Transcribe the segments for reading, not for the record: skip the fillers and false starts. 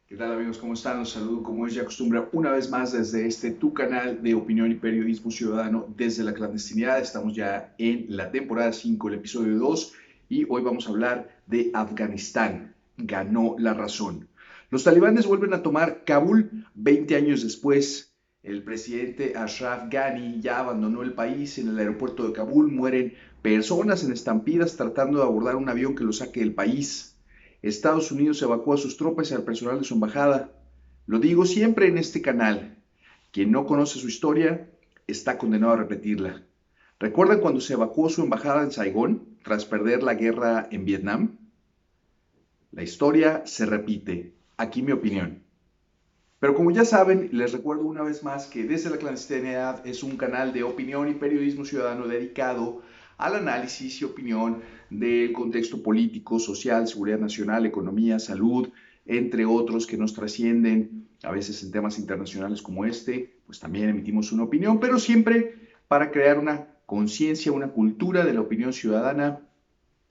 ¿Qué tal amigos? ¿Cómo están? Los saludo como es ya costumbre una vez más desde tu canal de opinión y periodismo ciudadano desde la clandestinidad. Estamos ya en la temporada 5, el episodio 2, y hoy vamos a hablar de Afganistán. Ganó la razón. Los talibanes vuelven a tomar Kabul 20 años después. El presidente Ashraf Ghani ya abandonó el país. En el aeropuerto de Kabul mueren personas en estampidas tratando de abordar un avión que los saque del país. Estados Unidos evacúa a sus tropas y al personal de su embajada. Lo digo siempre en este canal. Quien no conoce su historia está condenado a repetirla. ¿Recuerdan cuando se evacuó su embajada en Saigón tras perder la guerra en Vietnam? La historia se repite. Aquí mi opinión. Pero como ya saben, les recuerdo una vez más que Desde la Clandestinidad es un canal de opinión y periodismo ciudadano dedicado al análisis y opinión del contexto político, social, seguridad nacional, economía, salud, entre otros que nos trascienden a veces en temas internacionales como este, pues también emitimos una opinión, pero siempre para crear una conciencia, una cultura de la opinión ciudadana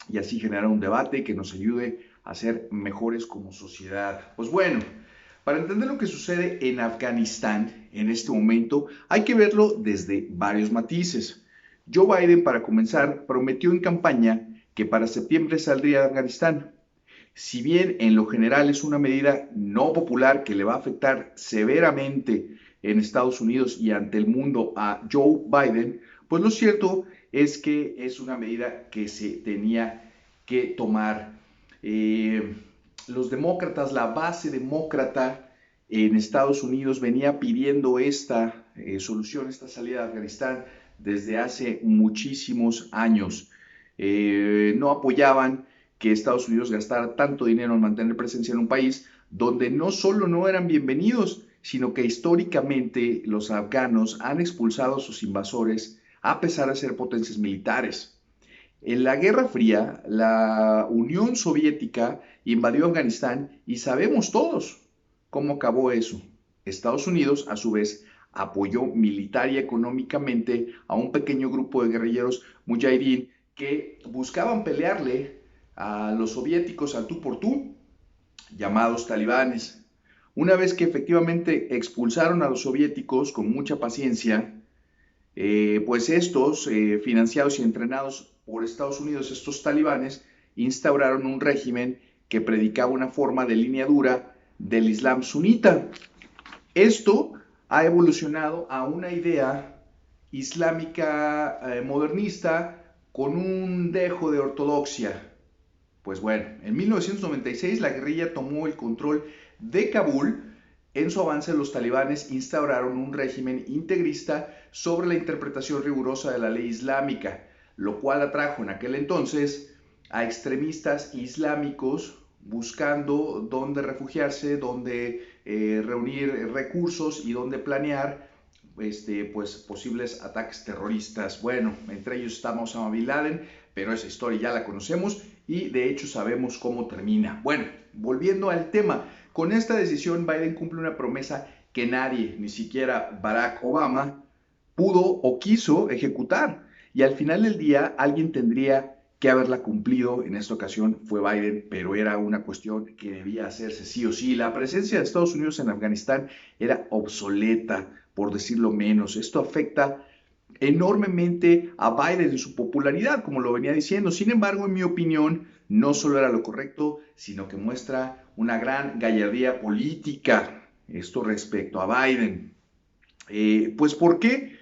y así generar un debate que nos ayude a ser mejores como sociedad. Pues bueno, para entender lo que sucede en Afganistán en este momento, hay que verlo desde varios matices. Joe Biden, para comenzar, prometió en campaña que para septiembre saldría de Afganistán. Si bien en lo general es una medida no popular que le va a afectar severamente en Estados Unidos y ante el mundo a Joe Biden, pues lo cierto es que es una medida que se tenía que tomar. Eh, los demócratas, la base demócrata en Estados Unidos venía pidiendo esta solución, esta salida de Afganistán desde hace muchísimos años. No apoyaban que Estados Unidos gastara tanto dinero en mantener presencia en un país donde no solo no eran bienvenidos, sino que históricamente los afganos han expulsado a sus invasores a pesar de ser potencias militares. En la Guerra Fría, la Unión Soviética invadió Afganistán y sabemos todos cómo acabó eso. Estados Unidos, a su vez, apoyó militar y económicamente a un pequeño grupo de guerrilleros mujahideen que buscaban pelearle a los soviéticos al tú por tú, llamados talibanes. Una vez que efectivamente expulsaron a los soviéticos con mucha paciencia, pues estos, financiados y entrenados por Estados Unidos, estos talibanes, instauraron un régimen que predicaba una forma de línea dura del Islam sunita. Esto ha evolucionado a una idea islámica modernista con un dejo de ortodoxia. Pues bueno, en 1996 la guerrilla tomó el control de Kabul. En su avance, los talibanes instauraron un régimen integrista sobre la interpretación rigurosa de la ley islámica, lo cual atrajo en aquel entonces a extremistas islámicos buscando dónde refugiarse, dónde reunir recursos y dónde planear pues, posibles ataques terroristas. Bueno, entre ellos está Osama Bin Laden, pero esa historia ya la conocemos y de hecho sabemos cómo termina. Bueno, volviendo al tema, con esta decisión Biden cumple una promesa que nadie, ni siquiera Barack Obama, pudo o quiso ejecutar. Y al final del día alguien tendría que haberla cumplido. En esta ocasión fue Biden, pero era una cuestión que debía hacerse sí o sí. La presencia de Estados Unidos en Afganistán era obsoleta, por decirlo menos. Esto afecta enormemente a Biden en su popularidad, como lo venía diciendo. Sin embargo, en mi opinión, no solo era lo correcto, sino que muestra una gran gallardía política, esto respecto a Biden. Pues, ¿por qué?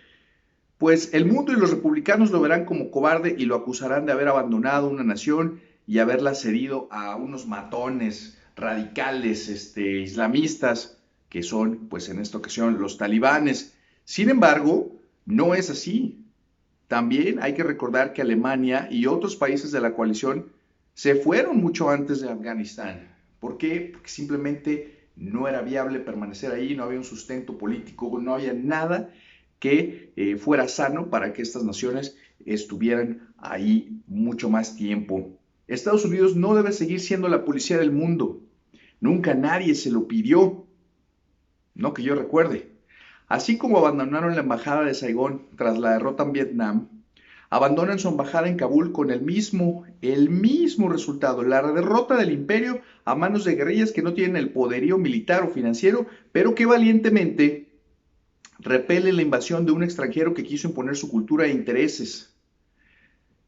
Pues el mundo y los republicanos lo verán como cobarde y lo acusarán de haber abandonado una nación y haberla cedido a unos matones radicales, islamistas, que son, pues en esta ocasión, los talibanes. Sin embargo, no es así. También hay que recordar que Alemania y otros países de la coalición se fueron mucho antes de Afganistán. ¿Por qué? Porque simplemente no era viable permanecer ahí, no había un sustento político, no había nada que fuera sano para que estas naciones estuvieran ahí mucho más tiempo. Estados Unidos no debe seguir siendo la policía del mundo. Nunca nadie se lo pidió, no que yo recuerde. Así como abandonaron la embajada de Saigón tras la derrota en Vietnam, abandonan su embajada en Kabul con el mismo resultado, la derrota del imperio a manos de guerrillas que no tienen el poderío militar o financiero, pero que valientemente repelen la invasión de un extranjero que quiso imponer su cultura e intereses.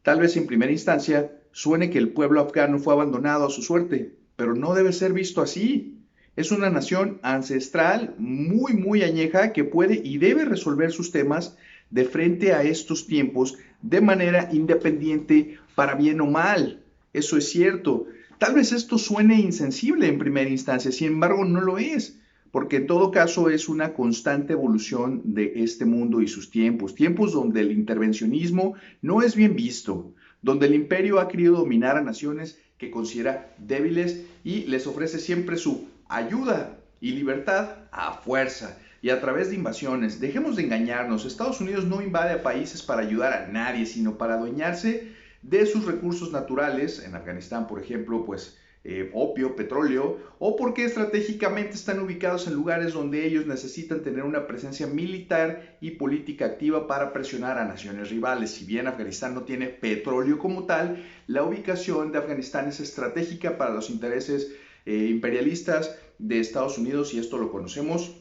Tal vez en primera instancia suene que el pueblo afgano fue abandonado a su suerte, pero no debe ser visto así. Es una nación ancestral muy añeja que puede y debe resolver sus temas de frente a estos tiempos de manera independiente, para bien o mal. Eso es cierto. Tal vez esto suene insensible en primera instancia, sin embargo no lo es, porque en todo caso es una constante evolución de este mundo y sus tiempos, tiempos donde el intervencionismo no es bien visto, donde el imperio ha querido dominar a naciones que considera débiles y les ofrece siempre su ayuda y libertad a fuerza y a través de invasiones. Dejemos de engañarnos, Estados Unidos no invade a países para ayudar a nadie, sino para adueñarse de sus recursos naturales. En Afganistán, por ejemplo, pues opio, petróleo, o porque estratégicamente están ubicados en lugares donde ellos necesitan tener una presencia militar y política activa para presionar a naciones rivales. Si bien Afganistán no tiene petróleo como tal, la ubicación de Afganistán es estratégica para los intereses imperialistas de Estados Unidos, y esto lo conocemos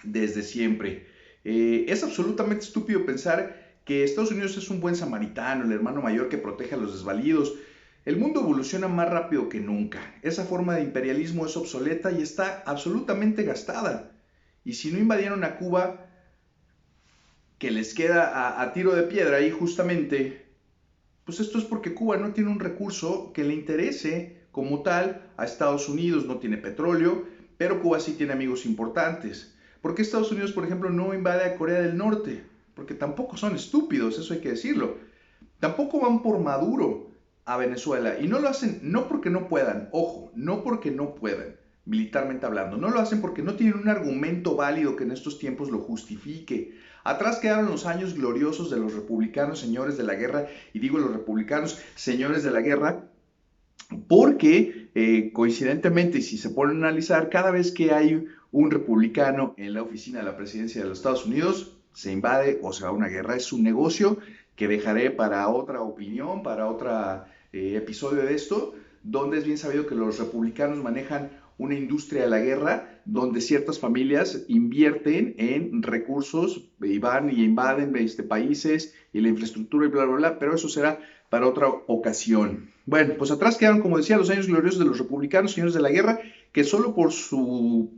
desde siempre. Es absolutamente estúpido pensar que Estados Unidos es un buen samaritano, el hermano mayor que protege a los desvalidos. El mundo evoluciona más rápido que nunca. Esa forma de imperialismo es obsoleta y está absolutamente gastada. Y si no invadieron a Cuba, que les queda a tiro de piedra ahí justamente, pues esto es porque Cuba no tiene un recurso que le interese como tal a Estados Unidos. No tiene petróleo, pero Cuba sí tiene amigos importantes. ¿Por qué Estados Unidos, por ejemplo, no invade a Corea del Norte? Porque tampoco son estúpidos, eso hay que decirlo. Tampoco van por Maduro a Venezuela, y no lo hacen no porque no puedan, ojo, no porque no puedan, militarmente hablando, no lo hacen porque no tienen un argumento válido que en estos tiempos lo justifique. Atrás quedaron los años gloriosos de los republicanos señores de la guerra, y digo los republicanos señores de la guerra porque coincidentemente, si se ponen a analizar, cada vez que hay un republicano en la oficina de la presidencia de los Estados Unidos, se invade o se va a una guerra. Es un negocio que dejaré para otra opinión, para otro episodio de esto, donde es bien sabido que los republicanos manejan una industria de la guerra donde ciertas familias invierten en recursos y van y invaden países y la infraestructura y bla, bla, bla, pero eso será para otra ocasión. Bueno, pues atrás quedaron, como decía, los años gloriosos de los republicanos, señores de la guerra, que solo por sus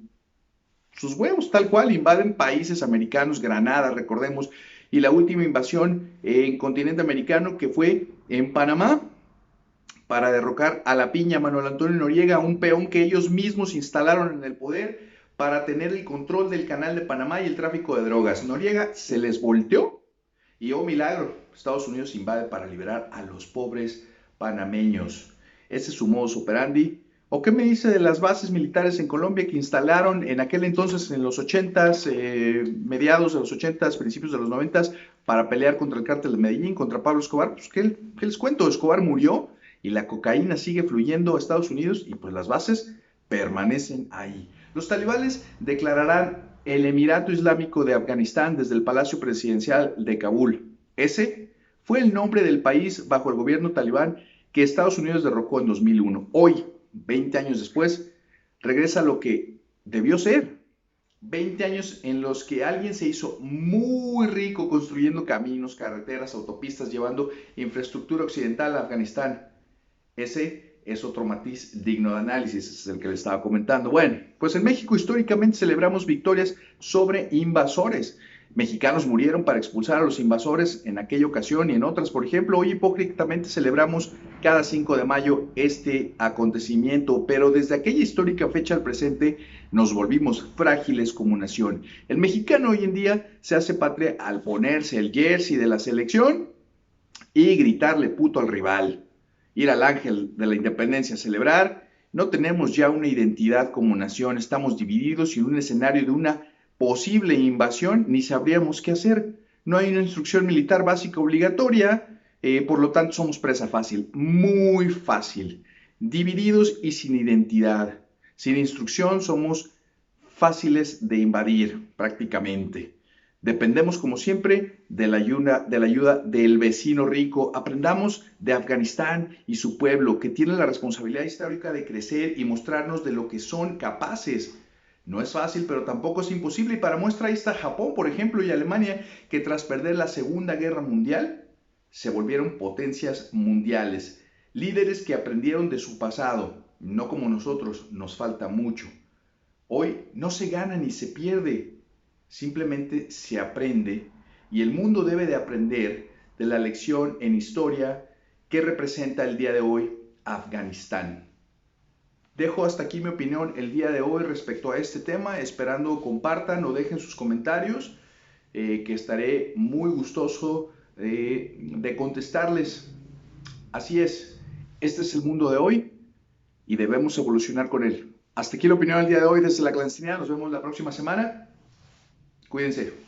huevos, tal cual, invaden países americanos, Granada, recordemos, y la última invasión en continente americano que fue en Panamá, para derrocar a la piña Manuel Antonio Noriega, un peón que ellos mismos instalaron en el poder para tener el control del canal de Panamá y el tráfico de drogas. Noriega se les volteó y, oh milagro, Estados Unidos invade para liberar a los pobres panameños. Ese es su modus operandi. ¿O qué me dice de las bases militares en Colombia que instalaron en aquel entonces, en los 80s, mediados de los 80s, principios de los 90s, para pelear contra el cártel de Medellín, contra Pablo Escobar? Pues, ¿qué les cuento? Escobar murió y la cocaína sigue fluyendo a Estados Unidos y pues las bases permanecen ahí. Los talibanes declararán el Emirato Islámico de Afganistán desde el Palacio Presidencial de Kabul. Ese fue el nombre del país bajo el gobierno talibán que Estados Unidos derrocó en 2001. Hoy, 20 años después, regresa a lo que debió ser. 20 años en los que alguien se hizo muy rico construyendo caminos, carreteras, autopistas, llevando infraestructura occidental a Afganistán. Ese es otro matiz digno de análisis, ese es el que les estaba comentando. Bueno, pues en México históricamente celebramos victorias sobre invasores. Mexicanos murieron para expulsar a los invasores en aquella ocasión y en otras. Por ejemplo, hoy hipócritamente celebramos cada 5 de mayo este acontecimiento, pero desde aquella histórica fecha al presente nos volvimos frágiles como nación. El mexicano hoy en día se hace patria al ponerse el jersey de la selección y gritarle puto al rival, ir al Ángel de la Independencia a celebrar. No tenemos ya una identidad como nación, estamos divididos y en un escenario de una posible invasión ni sabríamos qué hacer. No hay una instrucción militar básica obligatoria, por lo tanto somos presa fácil, muy fácil, divididos y sin identidad. Sin instrucción somos fáciles de invadir prácticamente. Dependemos, como siempre, de la ayuda del vecino rico. Aprendamos de Afganistán y su pueblo, que tiene la responsabilidad histórica de crecer y mostrarnos de lo que son capaces. No es fácil, pero tampoco es imposible. Y para muestra ahí está Japón, por ejemplo, y Alemania, que tras perder la Segunda Guerra Mundial, se volvieron potencias mundiales. Líderes que aprendieron de su pasado, no como nosotros, nos falta mucho. Hoy no se gana ni se pierde, simplemente se aprende y el mundo debe de aprender de la lección en historia que representa el día de hoy Afganistán. Dejo hasta aquí mi opinión el día de hoy respecto a este tema, esperando compartan o dejen sus comentarios, que estaré muy gustoso de contestarles. Así es, este es el mundo de hoy y debemos evolucionar con él. Hasta aquí la opinión del día de hoy desde la clandestinidad. Nos vemos la próxima semana. Cuídense.